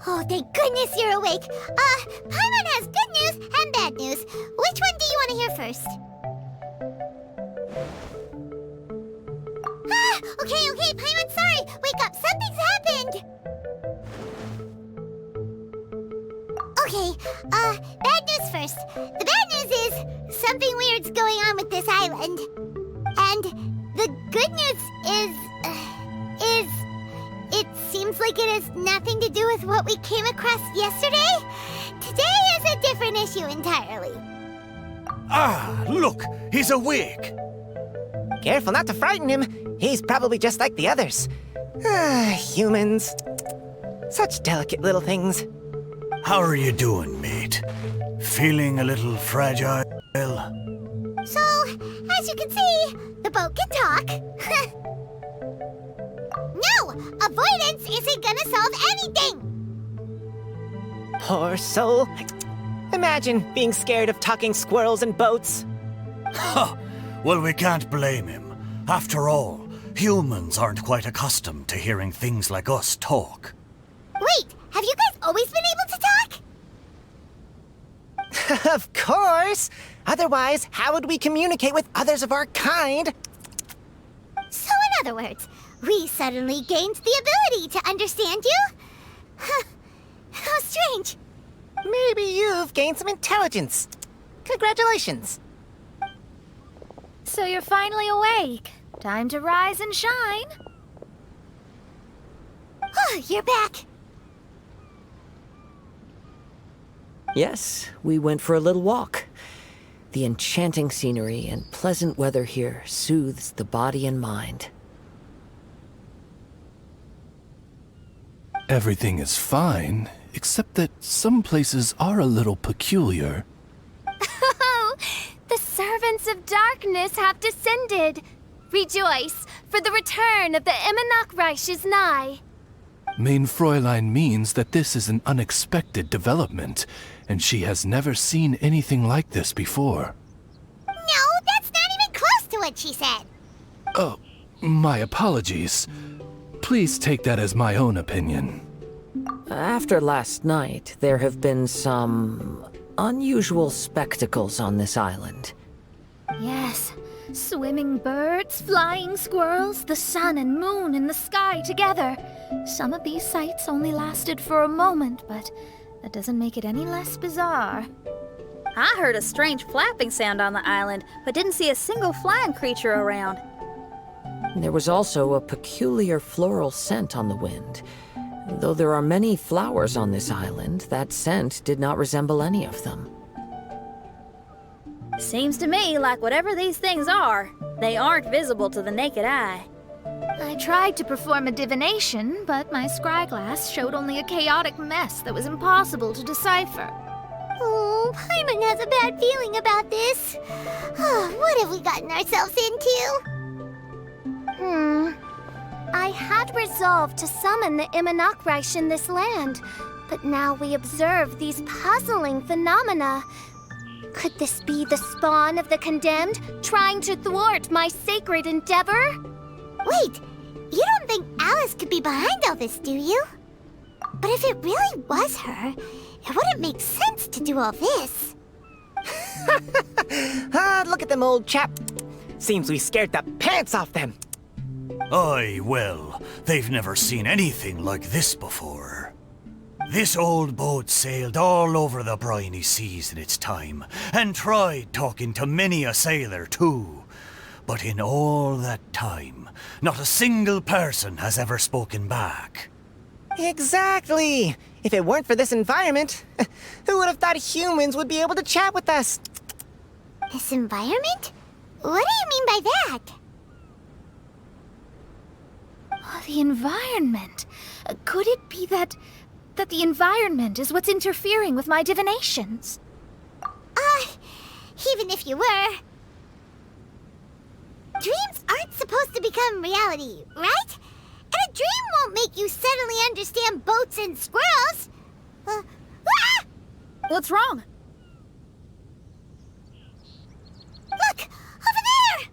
Oh, thank goodness you're awake. Paimon has good news and bad news. Which one do you want to hear first? Okay, Paimon, sorry. Wake up, something's happened. Okay, bad news first. The bad news is something weird's going on with this island. And the good news is it seems like it has nothing to do with what we came across yesterday. Today is a different issue entirely. Ah, look, he's awake. Careful not to frighten him. He's probably just like the others. Humans. Such delicate little things. How are you doing, mate? Feeling a little fragile? So, as you can see, the boat can talk. No! Avoidance isn't gonna solve anything! Poor soul. Imagine being scared of talking squirrels and boats. Ha! Well, we can't blame him. After all, humans aren't quite accustomed to hearing things like us talk. Wait, have you guys always been able to talk? Of course! Otherwise, how would we communicate with others of our kind? So in other words, we suddenly gained the ability to understand you? Huh. How strange. Maybe you've gained some intelligence. Congratulations. So you're finally awake. Time to rise and shine. Oh, you're back. Yes, we went for a little walk. The enchanting scenery and pleasant weather here soothes the body and mind. Everything is fine, except that some places are a little peculiar. Oh, the servants of darkness have descended. Rejoice, for the return of the Reich is nigh. Mein Fräulein means that this is an unexpected development, and she has never seen anything like this before. No, that's not even close to what she said. Oh, my apologies. Please take that as my own opinion. After last night, there have been some unusual spectacles on this island. Yes, swimming birds, flying squirrels, the sun and moon in the sky together. Some of these sights only lasted for a moment, but that doesn't make it any less bizarre. I heard a strange flapping sound on the island, but didn't see a single flying creature around. There was also a peculiar floral scent on the wind. Though there are many flowers on this island, that scent did not resemble any of them. Seems to me like whatever these things are, they aren't visible to the naked eye. I tried to perform a divination, but my scryglass showed only a chaotic mess that was impossible to decipher. Oh, Paimon has a bad feeling about this. What have we gotten ourselves into? I had resolved to summon the Reich in this land, but now we observe these puzzling phenomena. Could this be the spawn of the condemned, trying to thwart my sacred endeavor? Wait, you don't think Alice could be behind all this, do you? But if it really was her, it wouldn't make sense to do all this. Look at them, old chap. Seems we scared the pants off them. Aye, well, they've never seen anything like this before. This old boat sailed all over the briny seas in its time, and tried talking to many a sailor too. But in all that time, not a single person has ever spoken back. Exactly. If it weren't for this environment, who would have thought humans would be able to chat with us? This environment? What do you mean by that? Oh, the environment. Could it be that the environment is what's interfering with my divinations? Even if you were... Dreams aren't supposed to become reality, right? And a dream won't make you suddenly understand boats and squirrels. What's wrong? Look! Over there!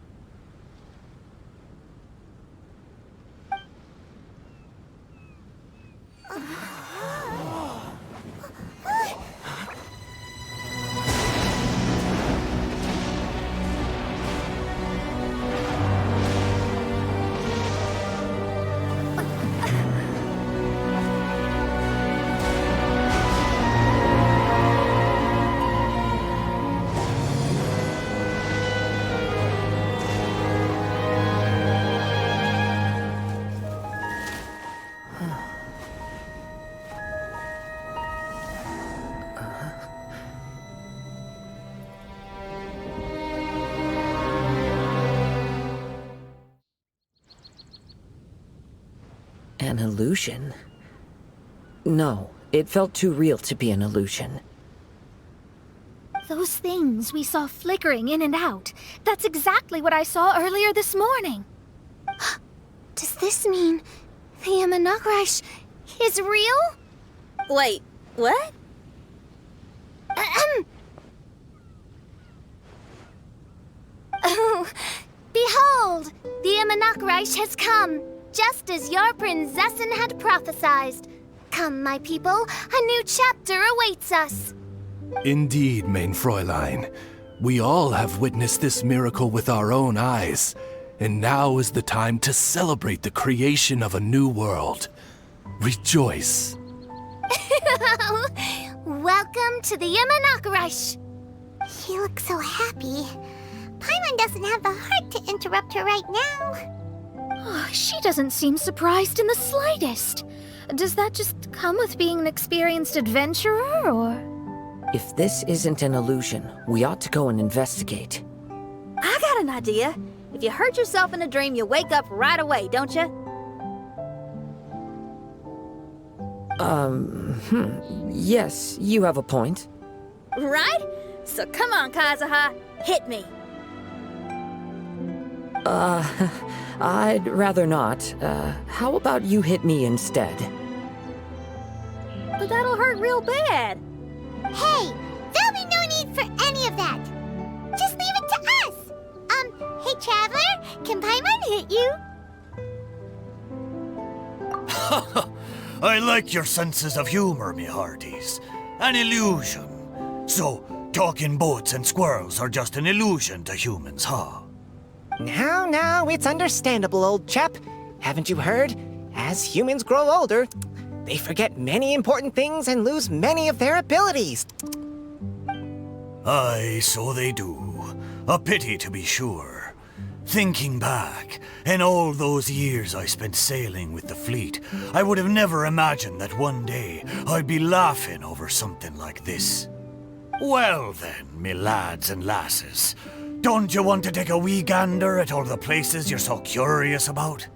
An illusion? No, it felt too real to be an illusion. Those things we saw flickering in and out. That's exactly what I saw earlier this morning. Does this mean the Imanakrish is real? Wait, what? Oh, behold, the Imanakrish has come, just as your Prinzessin had prophesied. Come, my people, a new chapter awaits us. Indeed, mein Fräulein. We all have witnessed this miracle with our own eyes, and now is the time to celebrate the creation of a new world. Rejoice. Welcome to the Imanakrish. She looks so happy. Paimon doesn't have the heart to interrupt her right now. Oh, she doesn't seem surprised in the slightest. Does that just come with being an experienced adventurer, or...? If this isn't an illusion, we ought to go and investigate. I got an idea. If you hurt yourself in a dream, you wake up right away, don't you? Yes, you have a point. Right? So come on, Kazuha, hit me. I'd rather not. How about you hit me instead? But that'll hurt real bad. Hey, there'll be no need for any of that. Just leave it to us. Hey, Traveler, can Paimon hit you? I like your senses of humor, me hearties. An illusion. So, talking boats and squirrels are just an illusion to humans, huh? Now, it's understandable, old chap. Haven't you heard? As humans grow older, they forget many important things and lose many of their abilities. Aye, so they do. A pity to be sure. Thinking back, in all those years I spent sailing with the fleet, I would have never imagined that one day I'd be laughing over something like this. Well then, me lads and lasses, don't you want to take a wee gander at all the places you're so curious about?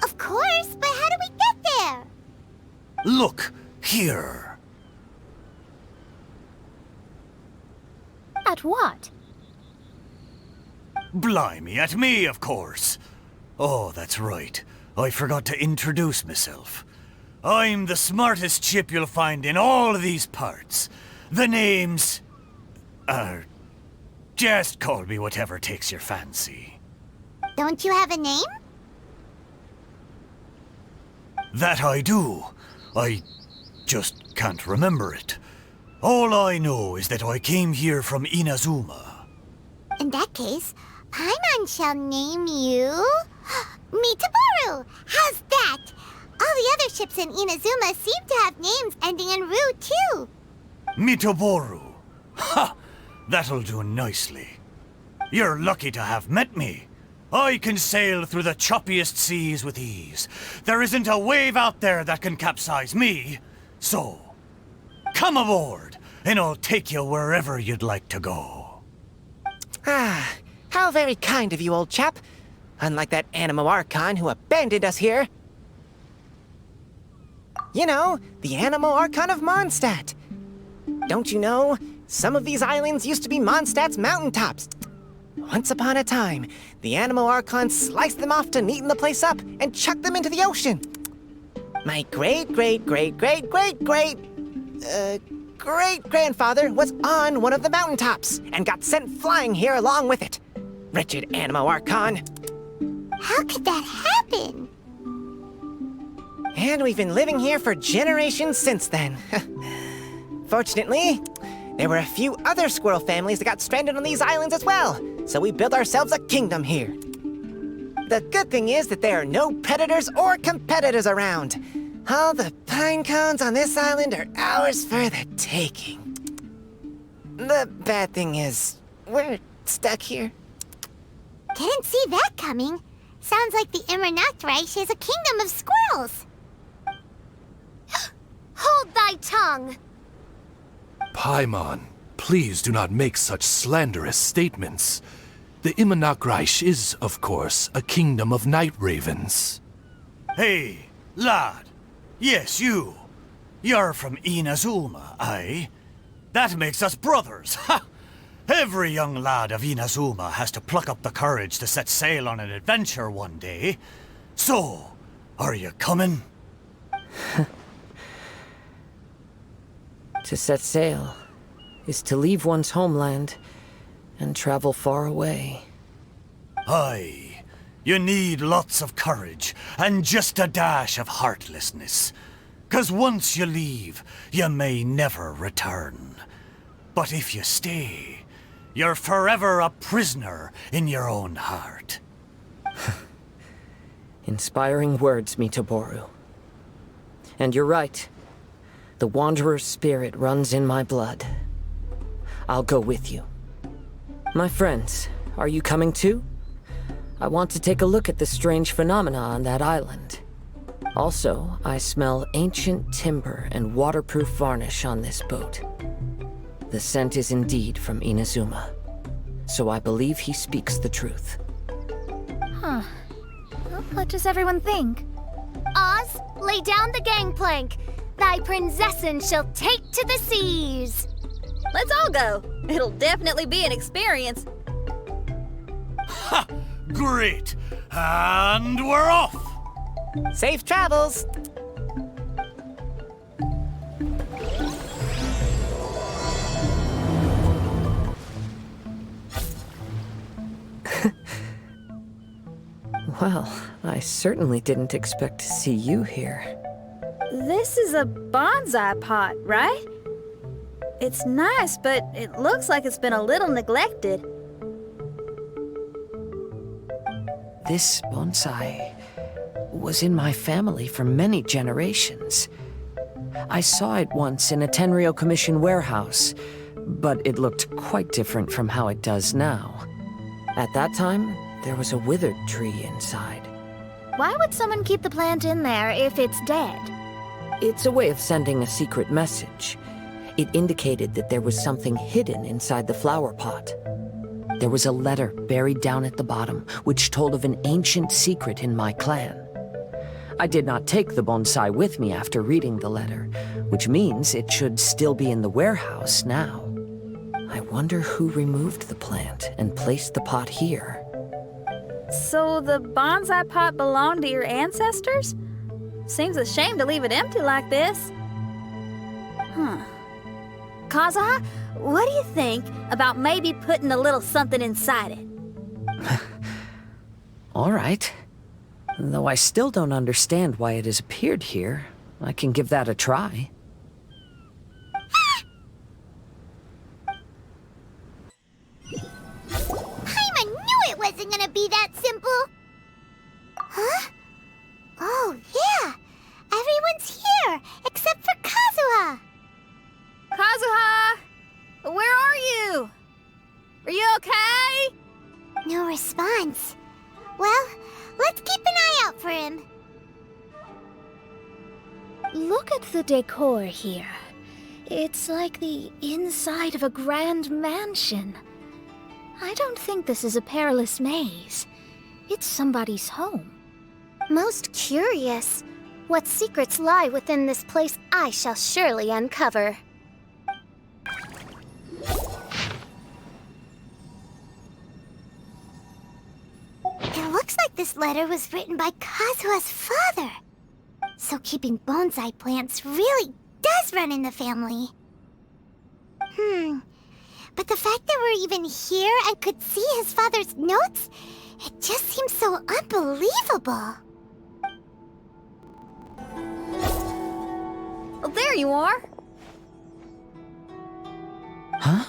Of course, but how do we get there? Look, here. At what? Blimey, at me, of course. Oh, that's right. I forgot to introduce myself. I'm the smartest chip you'll find in all of these parts. The name's... just call me whatever takes your fancy. Don't you have a name? That I do. I just can't remember it. All I know is that I came here from Inazuma. In that case, Paimon shall name you... Mitaboru! How's that? All the other ships in Inazuma seem to have names ending in Ru, too. Mitaboru. Ha! That'll do nicely. You're lucky to have met me. I can sail through the choppiest seas with ease. There isn't a wave out there that can capsize me. So, come aboard, and I'll take you wherever you'd like to go. Ah, how very kind of you, old chap. Unlike that Animo Archon who abandoned us here. You know, the Animo Archon of Mondstadt. Don't you know, some of these islands used to be Mondstadt's mountaintops. Once upon a time, the Animo Archon sliced them off to neaten the place up and chucked them into the ocean. My great-grandfather was on one of the mountaintops and got sent flying here along with it. Wretched Animo Archon. How could that happen? And we've been living here for generations since then. Fortunately, there were a few other squirrel families that got stranded on these islands as well, so we built ourselves a kingdom here. The good thing is that there are no predators or competitors around. All the pine cones on this island are ours for the taking. The bad thing is, we're stuck here. Didn't see that coming. Sounds like the Imanakrish is a kingdom of squirrels. Hold thy tongue! Paimon, please do not make such slanderous statements. The Imanakrish is, of course, a kingdom of night ravens. Hey, Lad, yes, you. You're from Inazuma, aye? That makes us brothers, ha! Every young lad of Inazuma has to pluck up the courage to set sail on an adventure one day. So, are you coming? To set sail is to leave one's homeland and travel far away. Aye, you need lots of courage and just a dash of heartlessness. 'Cause once you leave, you may never return. But if you stay, you're forever a prisoner in your own heart. Inspiring words, Mitaboru. And you're right. The Wanderer's spirit runs in my blood. I'll go with you. My friends, are you coming too? I want to take a look at the strange phenomena on that island. Also, I smell ancient timber and waterproof varnish on this boat. The scent is indeed from Inazuma, so I believe he speaks the truth. Huh. Well, what does everyone think? Oz, lay down the gangplank. Thy princessin shall take to the seas. Let's all go. It'll definitely be an experience. Ha! Great! And we're off! Safe travels! Well, I certainly didn't expect to see you here. This is a bonsai pot, right? It's nice, but it looks like it's been a little neglected. This bonsai was in my family for many generations. I saw it once in a Tenryo Commission warehouse, but it looked quite different from how it does now. At that time, there was a withered tree inside. Why would someone keep the plant in there if it's dead? It's a way of sending a secret message. It indicated that there was something hidden inside the flower pot. There was a letter buried down at the bottom, which told of an ancient secret in my clan. I did not take the bonsai with me after reading the letter, which means it should still be in the warehouse now. I wonder who removed the plant and placed the pot here. So the bonsai pot belonged to your ancestors? Seems a shame to leave it empty like this. Kazuha, what do you think about maybe putting a little something inside it? All right. Though I still don't understand why it has appeared here, I can give that a try. I knew it wasn't gonna be that simple! Huh? Oh, yeah! Everyone's here, except for Kazuha! Kazuha! Where are you? Are you okay? No response. Well, let's keep an eye out for him. Look at the decor here. It's like the inside of a grand mansion. I don't think this is a perilous maze. It's somebody's home. Most curious. What secrets lie within this place I shall surely uncover. It looks like this letter was written by Kazuha's father. So keeping bonsai plants really does run in the family. But the fact that we're even here and could see his father's notes, it just seems so unbelievable. Oh, there you are. Huh?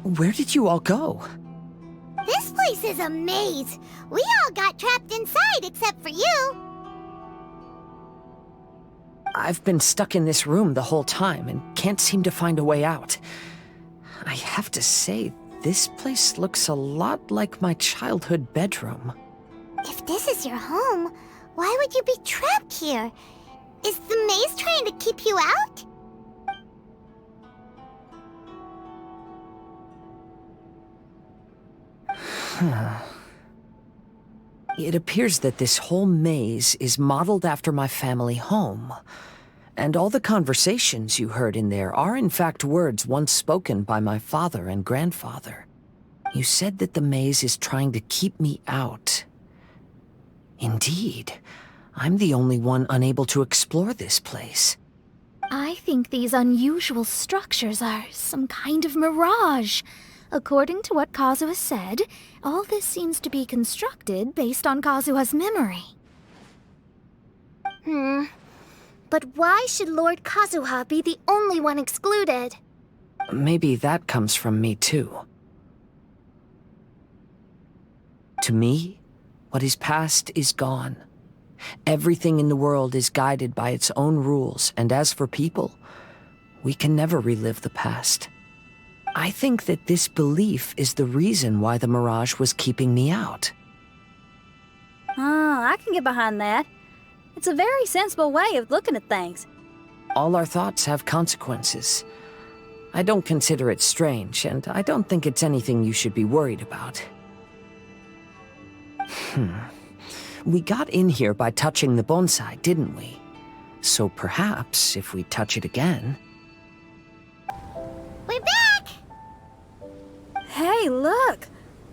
Where did you all go? This place is a maze. We all got trapped inside except for you. I've been stuck in this room the whole time and can't seem to find a way out. I have to say, this place looks a lot like my childhood bedroom. If this is your home, why would you be trapped here? Is the maze trying to keep you out? It appears that this whole maze is modeled after my family home. And all the conversations you heard in there are in fact words once spoken by my father and grandfather. You said that the maze is trying to keep me out. Indeed, I'm the only one unable to explore this place. I think these unusual structures are some kind of mirage. According to what Kazuha said, all this seems to be constructed based on Kazuha's memory. But why should Lord Kazuha be the only one excluded? Maybe that comes from me too. To me, what is past is gone. Everything in the world is guided by its own rules, and as for people, we can never relive the past. I think that this belief is the reason why the mirage was keeping me out. Oh, I can get behind that. It's a very sensible way of looking at things. All our thoughts have consequences. I don't consider it strange, and I don't think it's anything you should be worried about. We got in here by touching the bonsai, didn't we? So perhaps, if we touch it again... We're back! Hey, look!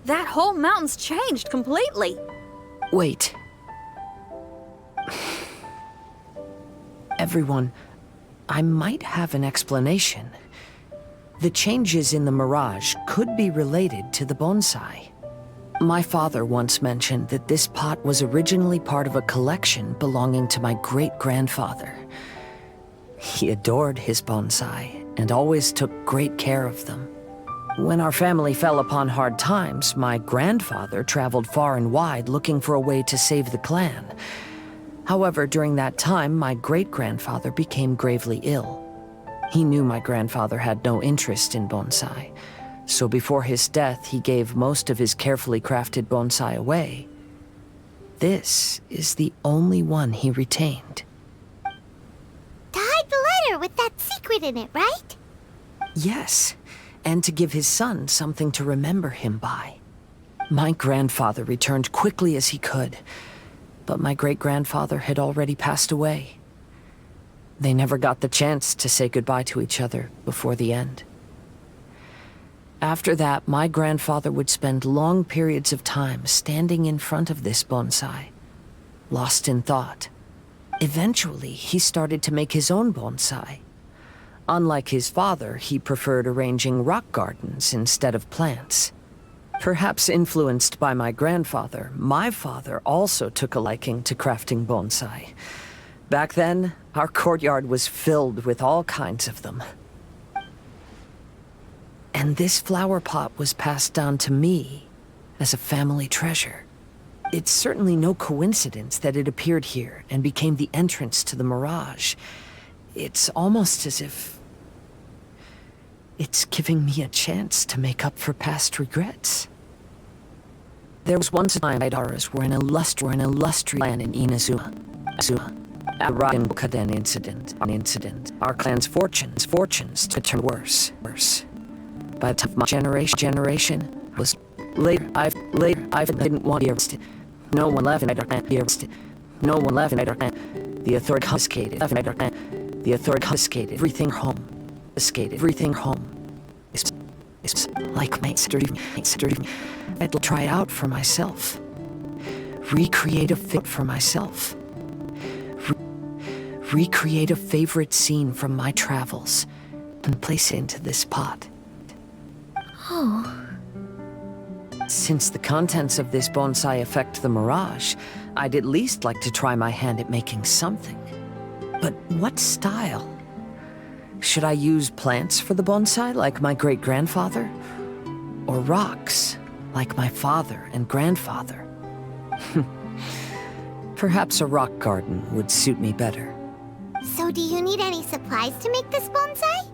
That whole mountain's changed completely. Wait. Everyone, I might have an explanation. The changes in the mirage could be related to the bonsai. My father once mentioned that this pot was originally part of a collection belonging to my great-grandfather. He adored his bonsai and always took great care of them. When our family fell upon hard times, my grandfather traveled far and wide looking for a way to save the clan. However, during that time, my great-grandfather became gravely ill. He knew my grandfather had no interest in bonsai, so before his death, he gave most of his carefully crafted bonsai away. This is the only one he retained. To hide the letter with that secret in it, right? Yes, and to give his son something to remember him by. My grandfather returned quickly as he could, but my great-grandfather had already passed away. They never got the chance to say goodbye to each other before the end. After that, my grandfather would spend long periods of time standing in front of this bonsai, lost in thought. Eventually, he started to make his own bonsai. Unlike his father, he preferred arranging rock gardens instead of plants. Perhaps influenced by my grandfather, my father also took a liking to crafting bonsai. Back then, our courtyard was filled with all kinds of them. And this flower pot was passed down to me as a family treasure. It's certainly no coincidence that it appeared here and became the entrance to the mirage. It's almost as if it's giving me a chance to make up for past regrets. There was once a time Idaras were an illustrious clan in Inazuma. A rotten Kaden incident. Our clan's fortunes to turn worse. By the time my generation was later, I didn't want to be arrested. No one left in be arrested. No one left in The authority confiscated. The authority confiscated everything home. It's like my sister. I'd try it out for myself. Recreate a fit for myself. Recreate a favorite scene from my travels and place it into this pot. Oh. Since the contents of this bonsai affect the mirage, I'd at least like to try my hand at making something. But what style? Should I use plants for the bonsai like my great-grandfather? Or rocks like my father and grandfather? Perhaps a rock garden would suit me better. So do you need any supplies to make this bonsai?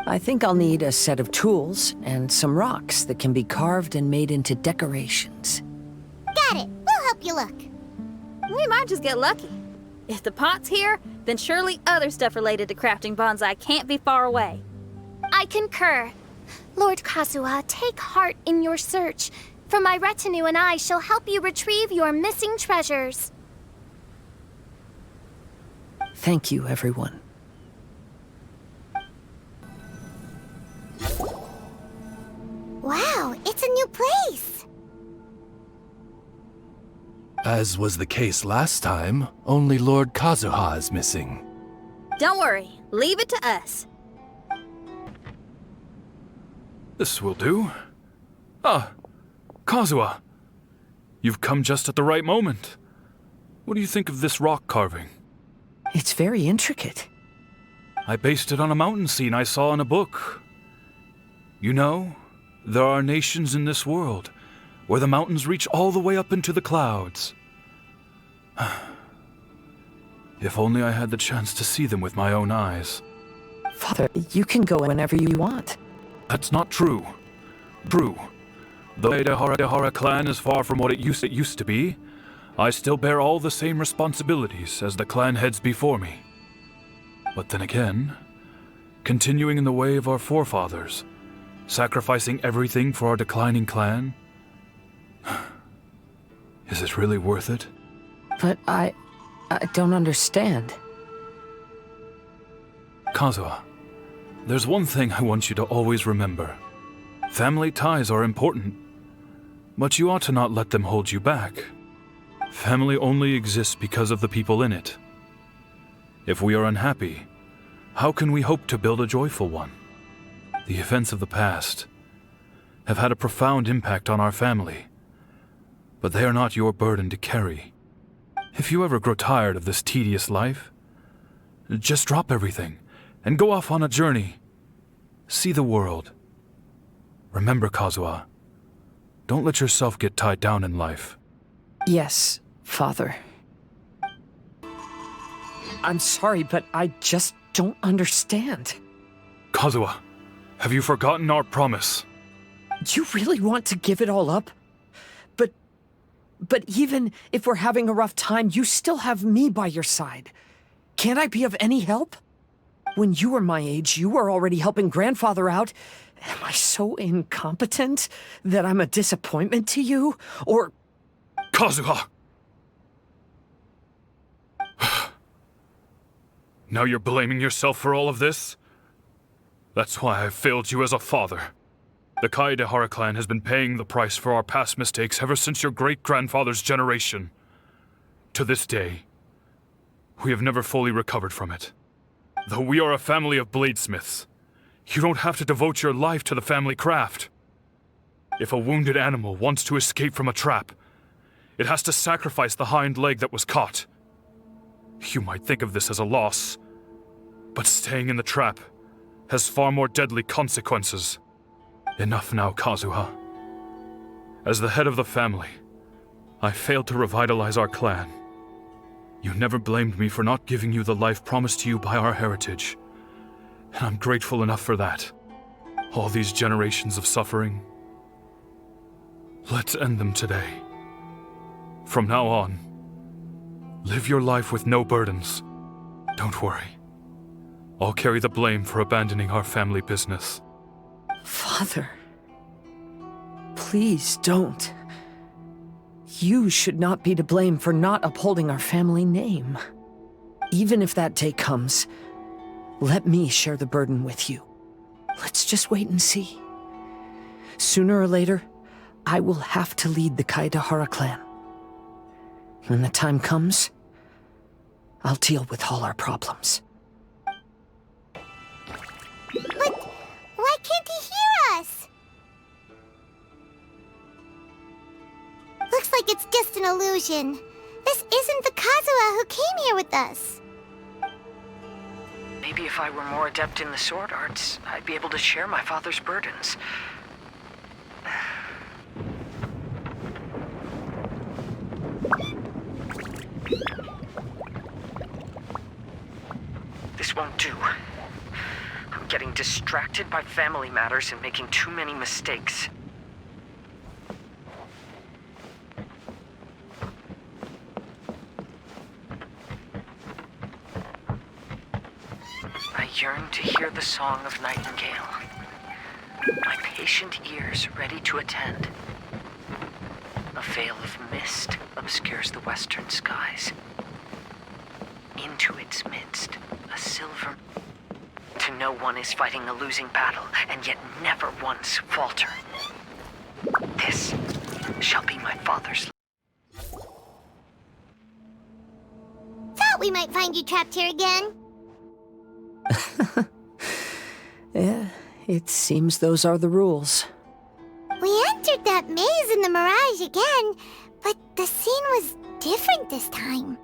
I think I'll need a set of tools and some rocks that can be carved and made into decorations. Got it. We'll help you look. We might just get lucky. If the pot's here, then surely other stuff related to crafting bonsai can't be far away. I concur. Lord Kazuha, take heart in your search. For my retinue and I shall help you retrieve your missing treasures. Thank you, everyone. Wow, it's a new place. As was the case last time, only Lord Kazuha is missing. Don't worry, leave it to us. This will do. Ah, Kazuha. You've come just at the right moment. What do you think of this rock carving? It's very intricate. I based it on a mountain scene I saw in a book. You know, there are nations in this world where the mountains reach all the way up into the clouds. If only I had the chance to see them with my own eyes. Father, you can go whenever you want. That's not true. True. Though the Dehara clan is far from what it used to be, I still bear all the same responsibilities as the clan heads before me. But then again, continuing in the way of our forefathers, sacrificing everything for our declining clan, is it really worth it? But I don't understand. Kazuha, there's one thing I want you to always remember. Family ties are important, but you ought to not let them hold you back. Family only exists because of the people in it. If we are unhappy, how can we hope to build a joyful one? The events of the past have had a profound impact on our family, but they are not your burden to carry. If you ever grow tired of this tedious life, just drop everything and go off on a journey. See the world. Remember, Kazuha, don't let yourself get tied down in life. Yes, Father. I'm sorry, but I just don't understand. Kazuha, have you forgotten our promise? You really want to give it all up? But even if we're having a rough time, you still have me by your side. Can't I be of any help? When you were my age, you were already helping Grandfather out. Am I so incompetent that I'm a disappointment to you? Or... Kazuha! Now you're blaming yourself for all of this? That's why I failed you as a father. The Kaedehara clan has been paying the price for our past mistakes ever since your great-grandfather's generation. To this day, we have never fully recovered from it. Though we are a family of bladesmiths, you don't have to devote your life to the family craft. If a wounded animal wants to escape from a trap, it has to sacrifice the hind leg that was caught. You might think of this as a loss, but staying in the trap has far more deadly consequences. Enough now, Kazuha. As the head of the family, I failed to revitalize our clan. You never blamed me for not giving you the life promised to you by our heritage, and I'm grateful enough for that. All these generations of suffering, let's end them today. From now on, live your life with no burdens. Don't worry. I'll carry the blame for abandoning our family business. Father, please don't. You should not be to blame for not upholding our family name. Even if that day comes, let me share the burden with you. Let's just wait and see. Sooner or later, I will have to lead the Kaedehara clan. When the time comes, I'll deal with all our problems. But why can't he hear us? Looks like it's just an illusion. This isn't the Kazuha who came here with us. Maybe if I were more adept in the sword arts, I'd be able to share my father's burdens. This won't do. I'm getting distracted by family matters and making too many mistakes. I yearn to hear the song of nightingale. My patient ears ready to attend. A veil of mist obscures the western skies. Into its midst, a silver... To know one is fighting a losing battle, and yet never once falter. This shall be my father's... Thought we might find you trapped here again. Yeah, it seems those are the rules. We entered that maze in the mirage again, but the scene was different this time.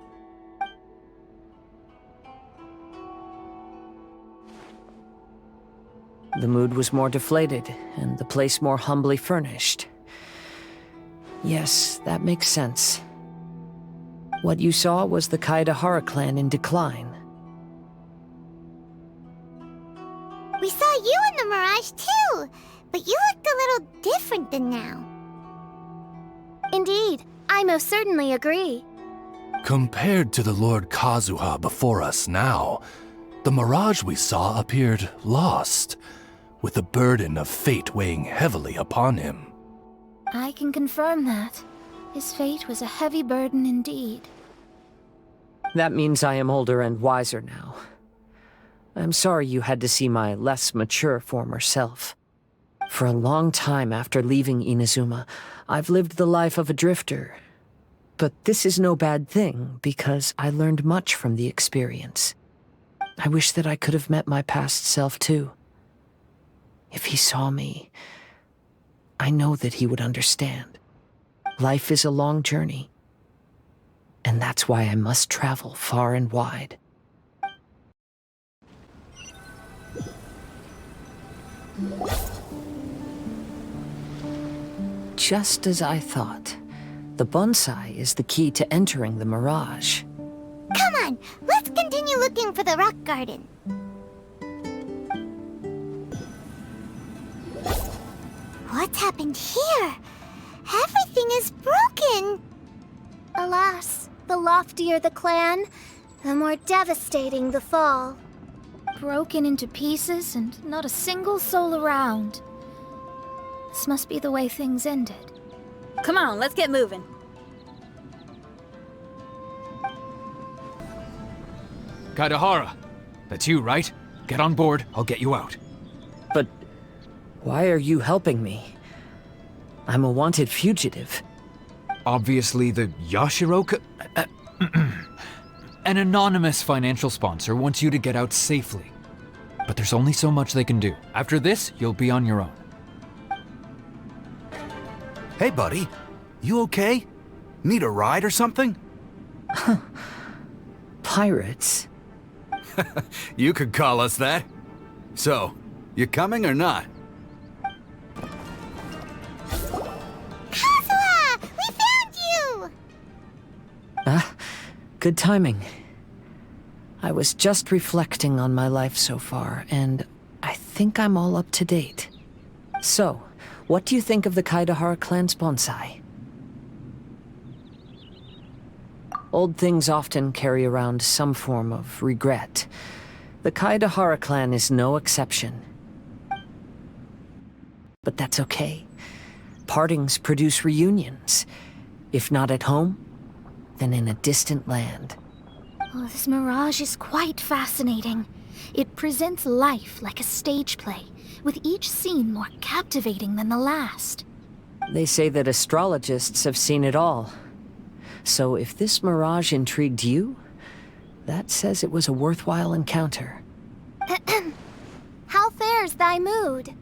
The mood was more deflated, and the place more humbly furnished. Yes, that makes sense. What you saw was the Kaedahara clan in decline. We saw you in the mirage too, but you looked a little different than now. Indeed, I most certainly agree. Compared to the Lord Kazuha before us now, the mirage we saw appeared lost, with the burden of fate weighing heavily upon him. I can confirm that. His fate was a heavy burden indeed. That means I am older and wiser now. I'm sorry you had to see my less mature former self. For a long time after leaving Inazuma, I've lived the life of a drifter. But this is no bad thing, because I learned much from the experience. I wish that I could have met my past self too. If he saw me, I know that he would understand. Life is a long journey, and that's why I must travel far and wide. Just as I thought, the bonsai is the key to entering the mirage. Come on, let's continue looking for the rock garden. What's happened here? Everything is broken. Alas, the loftier the clan, the more devastating the fall. Broken into pieces and not a single soul around. This must be the way things ended. Come on, let's get moving. Kaedahara, that's you, right? Get on board, I'll get you out. But why are you helping me? I'm a wanted fugitive. Obviously the Yashiro... An anonymous financial sponsor wants you to get out safely. But there's only so much they can do. After this, you'll be on your own. Hey, buddy. You okay? Need a ride or something? Pirates? You could call us that. So, you coming or not? Kazuha! We found you! Good timing. I was just reflecting on my life so far, and I think I'm all up to date. So, what do you think of the Kaedahara clan's bonsai? Old things often carry around some form of regret. The Kaedahara clan is no exception. But that's okay. Partings produce reunions. If not at home, then in a distant land. Oh, this mirage is quite fascinating. It presents life like a stage play, with each scene more captivating than the last. They say that astrologists have seen it all. So if this mirage intrigued you, that says it was a worthwhile encounter. How fares thy mood?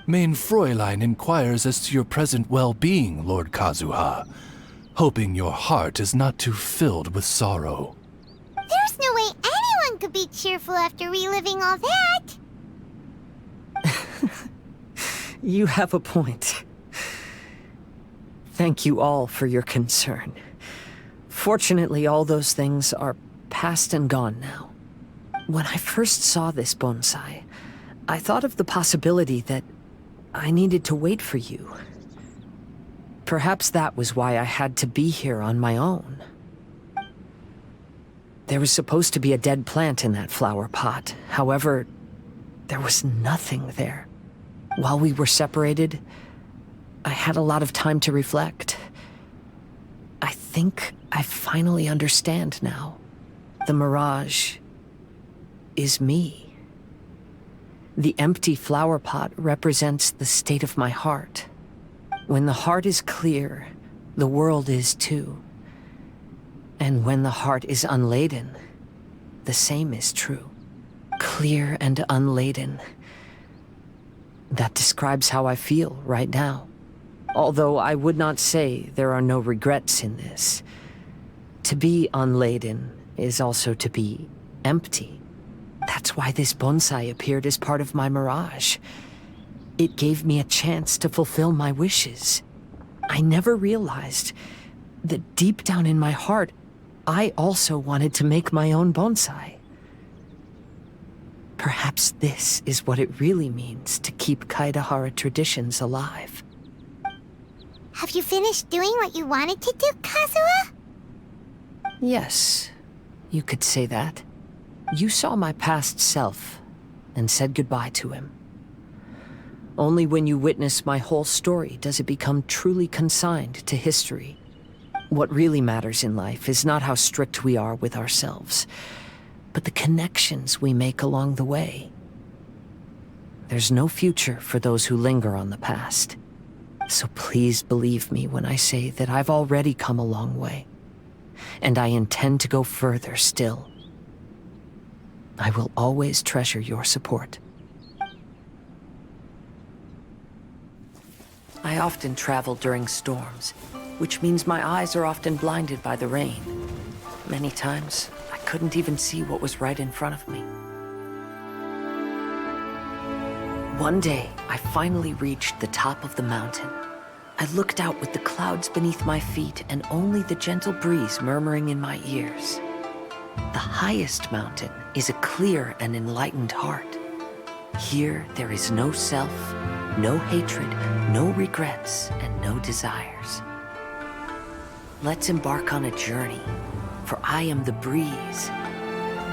Main Fräulein inquires as to your present well-being, Lord Kazuha, hoping your heart is not too filled with sorrow. There's no way anyone could be cheerful after reliving all that. You have a point. Thank you all for your concern. Fortunately, all those things are past and gone now. When I first saw this bonsai, I thought of the possibility that I needed to wait for you. Perhaps that was why I had to be here on my own. There was supposed to be a dead plant in that flower pot. However, there was nothing there. While we were separated, I had a lot of time to reflect. I think I finally understand now. The mirage is me. The empty flower pot represents the state of my heart. When the heart is clear, the world is too. And when the heart is unladen, the same is true. Clear and unladen. That describes how I feel right now. Although I would not say there are no regrets in this. To be unladen is also to be empty. That's why this bonsai appeared as part of my mirage. It gave me a chance to fulfill my wishes. I never realized that deep down in my heart, I also wanted to make my own bonsai. Perhaps this is what it really means to keep Kaidahara traditions alive. Have you finished doing what you wanted to do, Kazuha? Yes, you could say that. You saw my past self and said goodbye to him. Only when you witness my whole story does it become truly consigned to history. What really matters in life is not how strict we are with ourselves, but the connections we make along the way. There's no future for those who linger on the past. So please believe me when I say that I've already come a long way, and I intend to go further still. I will always treasure your support. I often travel during storms, which means my eyes are often blinded by the rain. Many times, I couldn't even see what was right in front of me. One day, I finally reached the top of the mountain. I looked out with the clouds beneath my feet and only the gentle breeze murmuring in my ears. The highest mountain is a clear and enlightened heart. Here, there is no self, no hatred, no regrets, and no desires. Let's embark on a journey, for I am the breeze.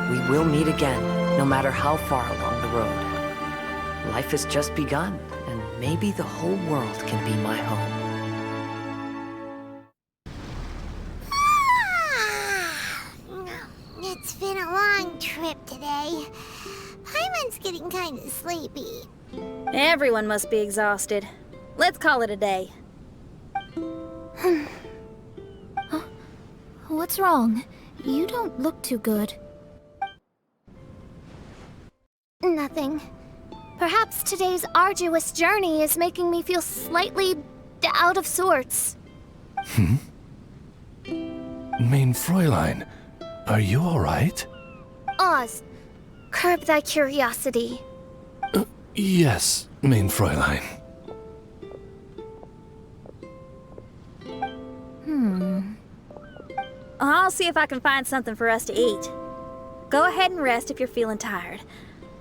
We will meet again, no matter how far along the road. Life has just begun, and maybe the whole world can be my home. It's been a long trip today. Paimon's getting kind of sleepy. Everyone must be exhausted. Let's call it a day. What's wrong? You don't look too good. Nothing. Perhaps today's arduous journey is making me feel slightly out of sorts. Main Fräulein, are you alright? Oz, curb thy curiosity. Yes, Main Fräulein. I'll see if I can find something for us to eat. Go ahead and rest if you're feeling tired.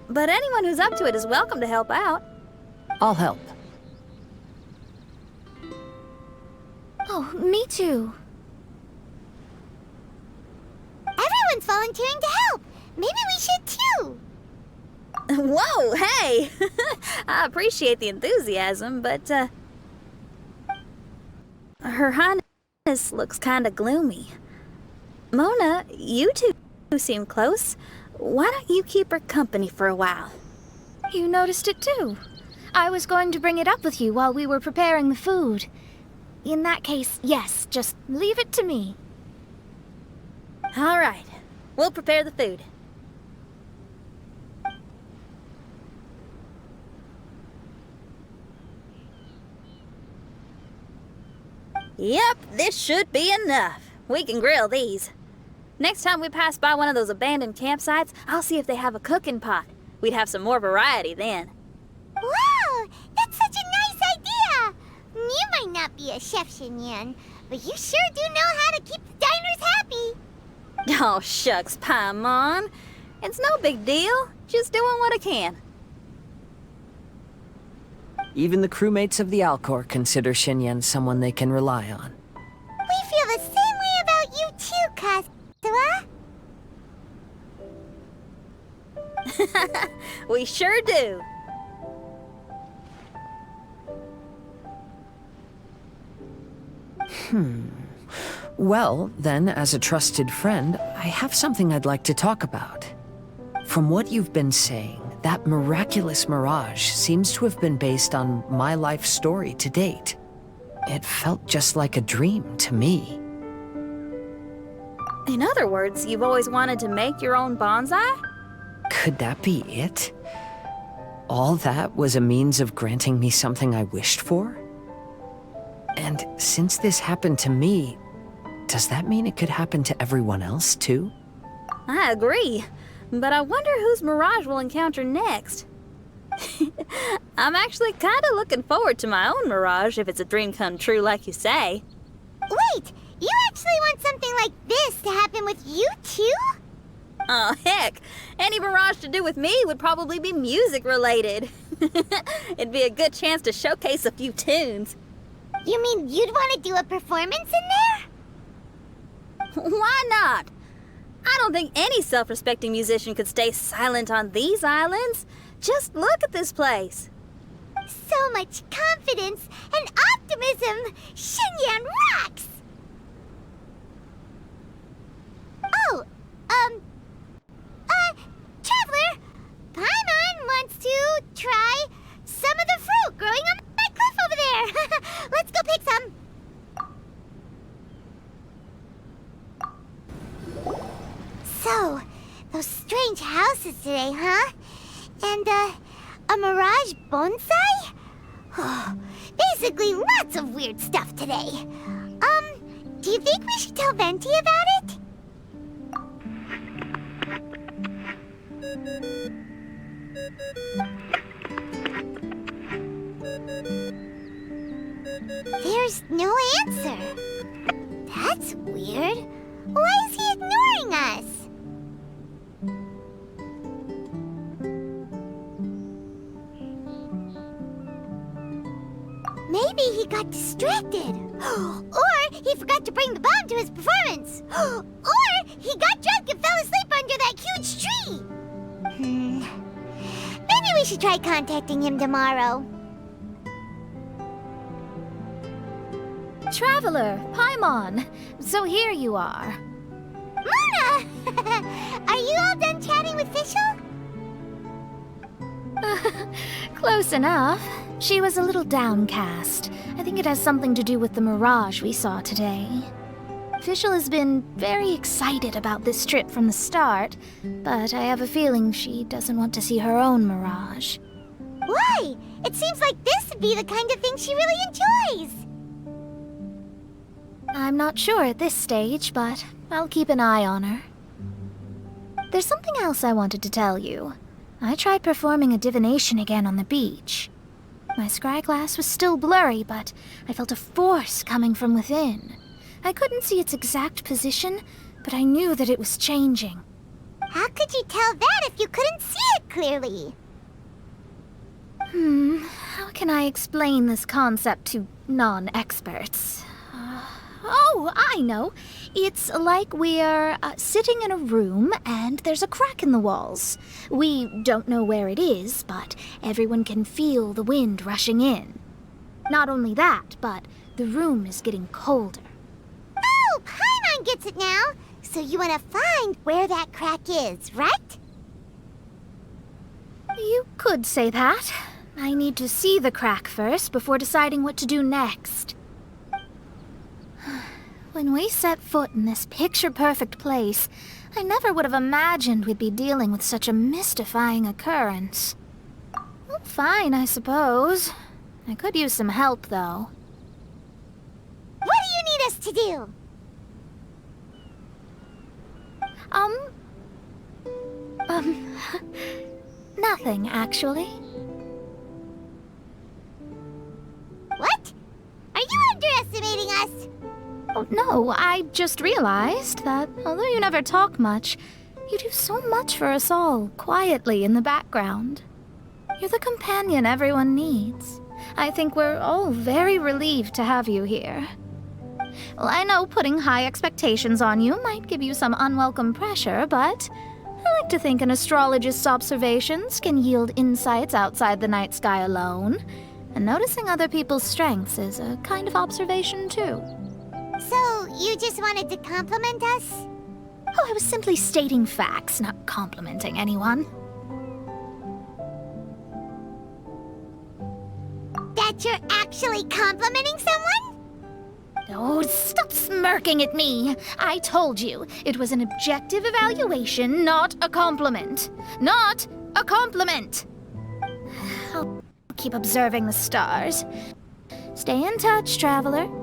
But anyone who's up to it is welcome to help out. I'll help. Oh, me too. Everyone's volunteering to help. Maybe we should too. Whoa, hey! I appreciate the enthusiasm, but, Her Highness looks kinda gloomy. Mona, you two seem close. Why don't you keep her company for a while? You noticed it too. I was going to bring it up with you while we were preparing the food. In that case, yes, just leave it to me. All right, we'll prepare the food. Yep, this should be enough. We can grill these. Next time we pass by one of those abandoned campsites, I'll see if they have a cooking pot. We'd have some more variety then. Wow, that's such a nice idea. You might not be a chef, Xinyan, but you sure do know how to keep the diners happy. Oh, shucks, Paimon. It's no big deal. Just doing what I can. Even the crewmates of the Alcor consider Xinyan someone they can rely on. We feel the same way about you too, Kazuha. We sure do. Well, then, as a trusted friend, I have something I'd like to talk about. From what you've been saying, that miraculous mirage seems to have been based on my life story to date. It felt just like a dream to me. In other words, you've always wanted to make your own bonsai? Could that be it? All that was a means of granting me something I wished for? And since this happened to me, does that mean it could happen to everyone else, too? I agree, but I wonder whose mirage we'll encounter next. I'm actually kind of looking forward to my own mirage if it's a dream come true like you say. Wait, you actually want something like this to happen with you too? Oh, heck. Any mirage to do with me would probably be music related. It'd be a good chance to showcase a few tunes. You mean you'd want to do a performance in there? Why not? I don't think any self-respecting musician could stay silent on these islands. Just look at this place. So much confidence and optimism! Xinyan rocks! Oh, Traveler, Paimon wants to try some of the fruit growing on that cliff over there. Let's go pick some. So, those strange houses today, huh? And, a mirage bonsai? Oh, basically lots of weird stuff today. Do you think we should tell Venti about it? There's no answer. That's weird. Why is he ignoring us? Maybe he got distracted. Or he forgot to bring the bomb to his performance. Or he got drunk and fell asleep under that huge tree. Maybe we should try contacting him tomorrow. Traveler, Paimon. So here you are. Mona! Are you all done chatting with Fischl? Close enough. She was a little downcast. I think it has something to do with the mirage we saw today. Fischl has been very excited about this trip from the start, but I have a feeling she doesn't want to see her own mirage. Why? It seems like this would be the kind of thing she really enjoys. I'm not sure at this stage, but I'll keep an eye on her. There's something else I wanted to tell you. I tried performing a divination again on the beach. My scryglass was still blurry, but I felt a force coming from within. I couldn't see its exact position, but I knew that it was changing. How could you tell that if you couldn't see it clearly? How can I explain this concept to non-experts? Oh, I know. It's like we're sitting in a room and there's a crack in the walls. We don't know where it is, but everyone can feel the wind rushing in. Not only that, but the room is getting colder. Oh, Paimon gets it now. So you want to find where that crack is, right? You could say that. I need to see the crack first before deciding what to do next. When we set foot in this picture-perfect place, I never would have imagined we'd be dealing with such a mystifying occurrence. Well, fine, I suppose. I could use some help, though. What do you need us to do? Nothing, actually. What? Are you underestimating us? Oh, no, I just realized that although you never talk much, you do so much for us all, quietly in the background. You're the companion everyone needs. I think we're all very relieved to have you here. Well, I know putting high expectations on you might give you some unwelcome pressure, but I like to think an astrologist's observations can yield insights outside the night sky alone, and noticing other people's strengths is a kind of observation, too. So, you just wanted to compliment us? Oh, I was simply stating facts, not complimenting anyone. That you're actually complimenting someone? Oh, stop smirking at me! I told you, it was an objective evaluation, not a compliment. Not a compliment! I'll keep observing the stars. Stay in touch, traveler.